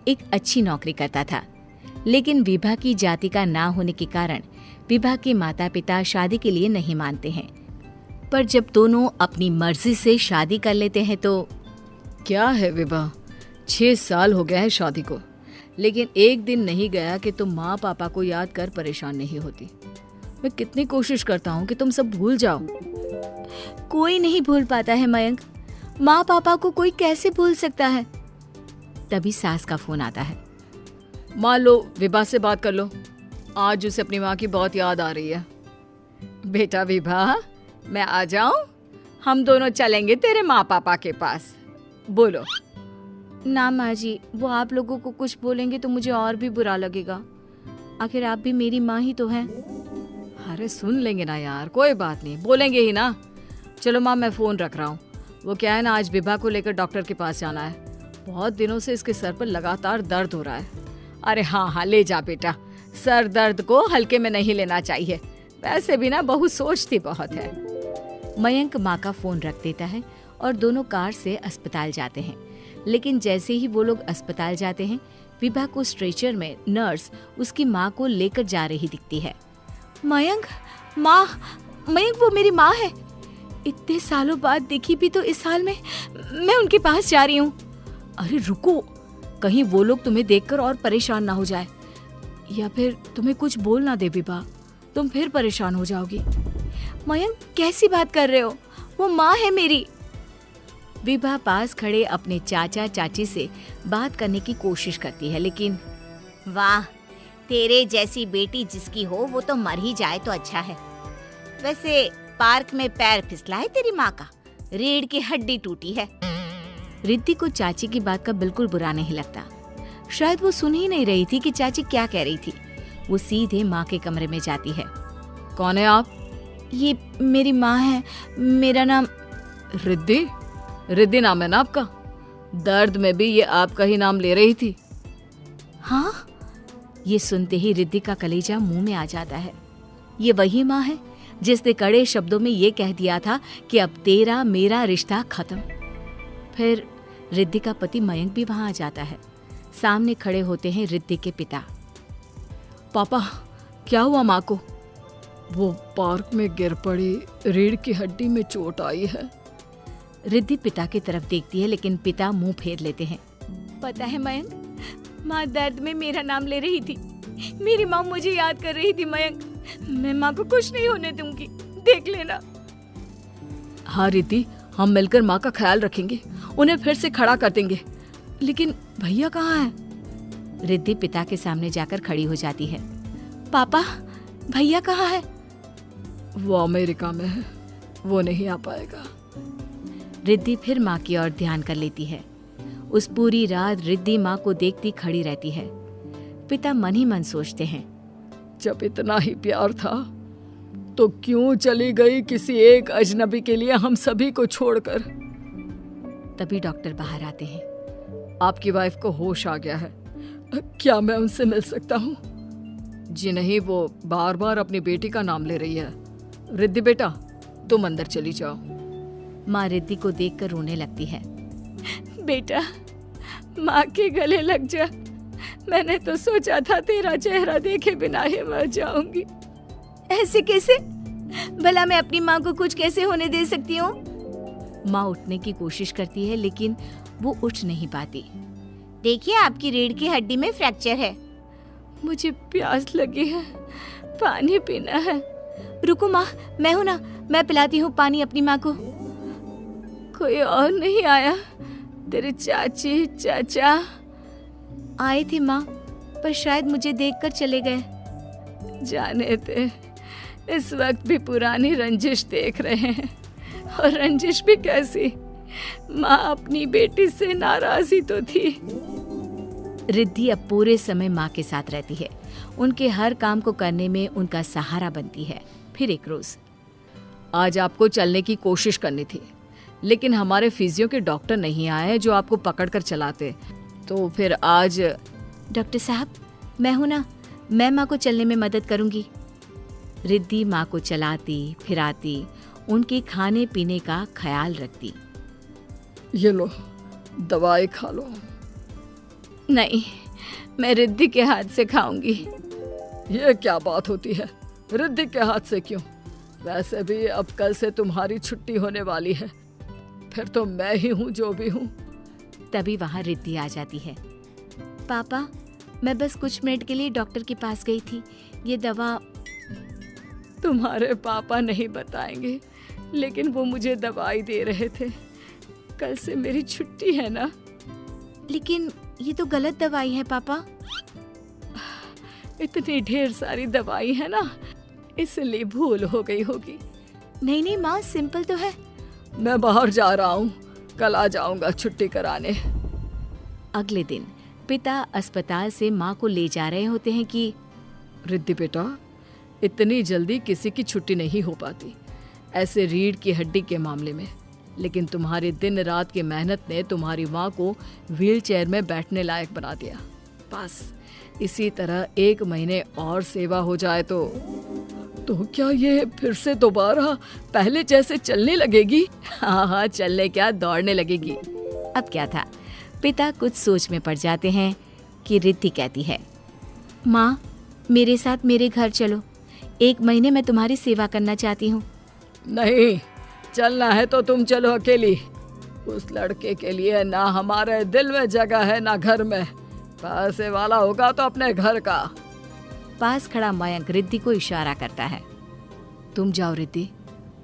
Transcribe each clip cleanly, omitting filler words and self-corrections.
एक अच्छी नौकरी करता था, लेकिन विभा की जाति का ना होने के कारण विभा के माता पिता शादी के लिए नहीं मानते हैं। पर जब दोनों अपनी मर्जी से शादी कर लेते हैं तो क्या है विभा, 6 साल हो गया है शादी को, लेकिन एक दिन नहीं गया कि तुम माँ पापा को याद कर परेशान नहीं होती। मैं कितनी कोशिश करता हूँ कि तुम सब भूल जाओ। कोई नहीं भूल पाता है मयंक, माँ पापा को कोई कैसे भूल सकता है। तभी सास का फोन आता है। मान लो विभा से बात कर लो, आज उसे अपनी माँ की बहुत याद आ रही है। बेटा विभा, मैं आ जाऊं? हम दोनों चलेंगे तेरे माँ पापा के पास। बोलो। ना माँ जी, वो आप लोगों को कुछ बोलेंगे तो मुझे और भी बुरा लगेगा। आखिर आप भी मेरी माँ ही तो हैं। अरे सुन लेंगे ना यार, कोई बात नहीं, बोलेंगे ही ना। चलो माँ, मैं फ़ोन रख रहा हूँ। वो क्या है ना, आज विभा को लेकर डॉक्टर के पास जाना है। बहुत दिनों से इसके सर पर लगातार दर्द हो रहा है। अरे हाँ, ले जा बेटा, सर दर्द को हल्के में नहीं लेना चाहिए। वैसे भी ना बहू सोचती बहुत है। मयंक माँ का फोन रख देता है और दोनों कार से अस्पताल जाते हैं। लेकिन जैसे ही वो लोग अस्पताल जाते हैं, विभा को स्ट्रेचर में नर्स उसकी माँ को लेकर जा रही दिखती है। मयंक, माँ, मयंक वो मेरी माँ है। इतने सालों बाद देखी भी तो इस हाल में मैं उनके पास जा रही हूँ। अरे रुको, कहीं वो लोग तुम्हें देखकर और परेशान ना हो जाए, या फिर तुम्हें कुछ बोल ना दे विभा, तुम फिर परेशान हो जाओगी। मयंक कैसी बात कर रहे हो, वो माँ है मेरी। विभा पास खड़े अपने चाचा चाची से बात करने की कोशिश करती है, लेकिन वाह, तेरे जैसी बेटी जिसकी हो वो तो मर ही जाए तो अच्छा है। वैसे पार्क में पैर फिसला है तेरी माँ का, रीढ़ की हड्डी टूटी है। रिद्धि को चाची की बात का बिल्कुल बुरा नहीं लगता। शायद वो सुन ही नहीं रही थी कि चाची क्या कह रही थी। वो सीधे माँ के कमरे में जाती है। कौन है आप? ये मेरी माँ है, मेरा नाम रिद्धि। रिद्धि नाम है ना आपका? दर्द में भी ये आपका ही नाम ले रही थी। हाँ, ये सुनते ही रिद्धि का कलेजा मुंह में आ जाता है। ये वही माँ है जिसने कड़े शब्दों में ये कह दिया था कि अब तेरा मेरा रिश्ता खत्म। फिर रिद्धि का पति मयंक भी वहां आ जाता है। सामने खड़े होते हैं रिद्धि के पिता। पापा, क्या हुआ माँ को? वो पार्क में गिर पड़ी, रीढ़ की हड्डी में चोट आई है। रिद्धि पिता की तरफ देखती है, लेकिन पिता मुंह फेर लेते हैं। पता है मयंक, माँ दर्द में मेरा नाम ले रही थी। मेरी माँ मुझे याद कर रही थी मयंक। मैं माँ को कुछ नहीं होने दूंगी, देख लेना। हाँ रिद्धि, हम मिलकर माँ का ख्याल रखेंगे, उन्हें फिर से खड़ा कर देंगे। लेकिन भैया कहाँ हैं? रिद्धि पिता के सामने जाकर खड़ी हो जाती है। पापा, भैया कहाँ है? वो अमेरिका में है, वो नहीं आ पाएगा। रिद्धि फिर माँ की ओर ध्यान कर लेती है। उस पूरी रात रिद्धि माँ को देखती खड़ी रहती है। पिता मन ही मन सोचते हैं, जब इतना ही प्यार था तो क्यों चली गई किसी एक अजनबी के लिए हम सभी को छोड़कर। तभी डॉक्टर बाहर आते हैं। आपकी वाइफ को होश आ गया है, क्या मैं उनसे मिल सकता हूँ? जी नहीं, वो बार बार अपनी बेटी का नाम ले रही है। रिद्धि बेटा, तुम अंदर चली जाओ। माँ रिद्धि को देखकर रोने लगती है। बेटा, माँ के गले लग जा। मैंने तो सोचा था तेरा चेहरा देखे बिना ही मर जाऊंगी। ऐसे कैसे? भला मैं अपनी माँ को कुछ कैसे होने दे सकती हूँ? माँ उठने की कोशिश करती है, लेकिन वो उठ नहीं पाती। देखिए, आपकी रीढ़ की हड्डी में फ्रैक्चर है। मुझे प्यास लगी है, पानी पीना है। रुको माँ, मैं हूँ ना, मैं पिलाती हूँ पानी अपनी माँ को। कोई और नहीं आया? तेरे चाची चाचा आए थे माँ, पर शायद मुझे देखकर चले गए। जाने दे, इस वक्त भी पुरानी रंजिश देख रहे हैं। और रंजिश भी कैसी? माँ अपनी बेटी से नाराज ही तो थी। रिद्धि अब पूरे समय माँ के साथ रहती है। उनके हर काम को करने में उनका सहारा बनती है। फिर एक रोज, आज आपको चलने की कोशिश करनी थी, लेकिन हमारे फिजियो के डॉक्टर नहीं आए जो आपको पकड़ कर चलाते, तो फिर आज। डॉक्टर साहब, मैं हूं ना, मैं माँ को चलने में मदद करूंगी। रिद्धि माँ को चलाती फिराती, उनके खाने पीने का ख्याल रखती। ये लो, दवाई खा लो। नहीं, मैं रिद्धि के हाथ से खाऊंगी। ये क्या बात होती है? रिद्धि के हाथ से क्यों? वैसे भी अब कल से तुम्हारी छुट्टी होने वाली है, फिर तो मैं ही हूँ जो भी हूँ। तभी वहाँ रिद्धि आ जाती है। पापा, मैं बस कुछ मिनट के लिए डॉक्टर के पास गई थी। ये दवा तुम्हारे पापा नहीं बताएंगे, लेकिन वो मुझे दवाई दे रहे थे। कल से मेरी छुट्टी है ना। लेकिन ये तो गलत दवाई है पापा। इतनी ढेर सारी दवाई है ना, इसलिए भूल हो गई होगी। नहीं नहीं माँ, सिंपल तो है। मैं बाहर जा रहा हूँ, कल आ जाऊंगा छुट्टी कराने। अगले दिन पिता अस्पताल से माँ को ले जा रहे होते हैं कि रिद्धि बेटा, इतनी जल्दी किसी की छुट्टी नहीं हो पाती, ऐसे रीढ़ की हड्डी के मामले में। लेकिन तुम्हारी दिन रात की मेहनत ने तुम्हारी माँ को व्हीलचेयर में बैठने लायक बना दिया। बस इसी तरह 1 महीने और सेवा हो जाए तो क्या ये फिर से दोबारा पहले जैसे चलने लगेगी? हाँ, चलने क्या, दौड़ने लगेगी। अब क्या था, पिता कुछ सोच में पड़ जाते हैं कि रिद्धि कहती है, माँ मेरे साथ मेरे घर चलो, 1 महीने मैं तुम्हारी सेवा करना चाहती हूँ। नहीं, चलना है तो तुम चलो अकेली। उस लड़के के लिए ना हमारे दिल में जगह है ना घर में। पैसे वाला होगा तो अपने घर का। पास खड़ा मयंक रिद्धि को इशारा करता है। तुम जाओ रिद्धि,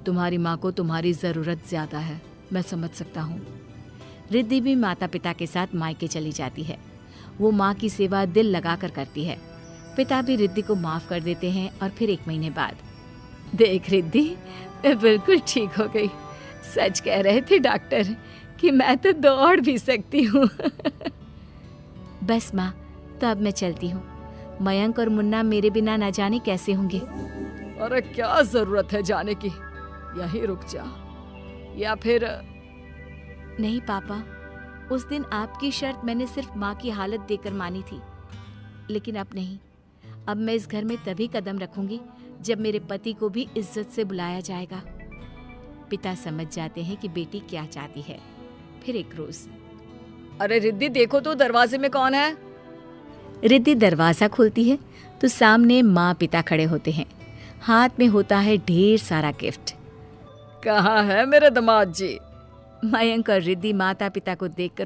तुम्हारी माँ को तुम्हारी जरूरत ज्यादा है, मैं समझ सकता हूँ। रिद्धि भी माता पिता के साथ मायके चली जाती है। वो माँ की सेवा दिल लगाकर करती है। पिता भी रिद्धि को माफ कर देते हैं और फिर 1 महीने बाद, देख रिद्धि, मैं बिल्कुल ठीक हो गई। सच कह रहे थे डॉक्टर कि मैं तो दौड़ भी सकती हूँ। बस माँ, तो अब मैं चलती हूँ। मयंक और मुन्ना मेरे बिना ना जाने कैसे होंगे। अरे क्या जरूरत है जाने की, यहीं रुक जा। या फिर नहीं पापा, उस दिन आपकी शर्त मैंने सिर्फ माँ की हालत देकर मानी थी, लेकिन अब नहीं। अब मैं इस घर में तभी कदम रखूंगी जब मेरे पति को भी इज्जत से बुलाया जाएगा। पिता समझ जाते हैं कि बेटी क्या चाहती है। फिर एक रोज, अरे रिद्धि देखो तो दरवाजे में कौन है? रिद्धि दरवाजा खोलती है तो सामने माँ पिता खड़े होते हैं। हाथ में होता है ढेर सारा गिफ्ट। कहाँ है मेरे दामाद जी? मयंक और रिद्धि माता पिता को देखकर